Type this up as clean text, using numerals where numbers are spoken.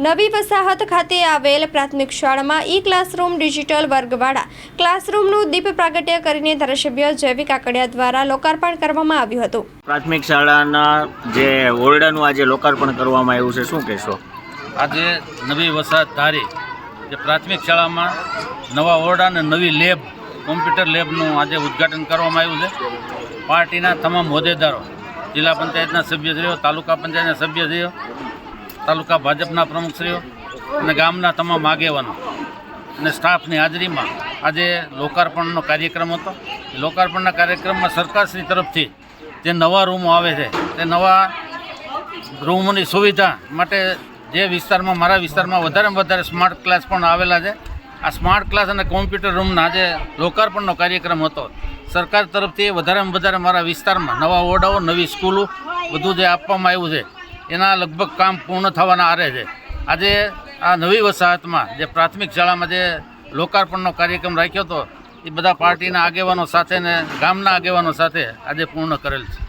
નવી વસાહત ખાતે આવેલ પ્રાથમિક શાળામાં ક્લાસરૂમ ડિજિટલ વર્ગવાળા ક્લાસરૂમનું દીપ પ્રાગટ્ય કરીને ધારાસભ્ય જયવી કાકડિયા દ્વારા લોકાર્પણ કરવામાં આવ્યું હતું। પ્રાથમિક શાળાના જે ઓરડાનું આજે લોકાર્પણ કરવામાં આવ્યું છે, શું કહેશો? આજે નવી વસાહત ધારી જે પ્રાથમિક શાળામાં નવા ઓરડા અને નવી લેબ કોમ્પ્યુટર લેબનું આજે ઉદ્ઘાટન કરવામાં આવ્યું છે। પાર્ટીના તમામ હોદ્દેદારો, જિલ્લા પંચાયતના સભ્યશ્રીઓ, તાલુકા પંચાયતના સભ્યશ્રીઓ, તાલુકા ભાજપના પ્રમુખશ્રીઓ અને ગામના તમામ આગેવાનો અને સ્ટાફની હાજરીમાં આજે લોકાર્પણનો કાર્યક્રમ હતો। લોકાર્પણના કાર્યક્રમમાં સરકારશ્રી તરફથી જે નવા રૂમો આવે છે તે નવા રૂમોની સુવિધા માટે જે વિસ્તારમાં મારા વિસ્તારમાં વધારેમાં વધારે સ્માર્ટ ક્લાસ પણ આવેલા છે। આ સ્માર્ટ ક્લાસ અને કોમ્પ્યુટર રૂમના આજે લોકાર્પણનો કાર્યક્રમ હતો। સરકાર તરફથી વધારેમાં વધારે મારા વિસ્તારમાં નવા ઓરડાઓ, નવી સ્કૂલો બધું જે આપવામાં આવ્યું છે એના લગભગ કામ પૂર્ણ થવાના આરે છે। આજે આ નવી વસાહતમાં જે પ્રાથમિક શાળામાં જે લોકાર્પણનો કાર્યક્રમ રાખ્યો હતો એ બધા પાર્ટીના આગેવાનો સાથે ને ગામના આગેવાનો સાથે આજે પૂર્ણ કરેલ છે।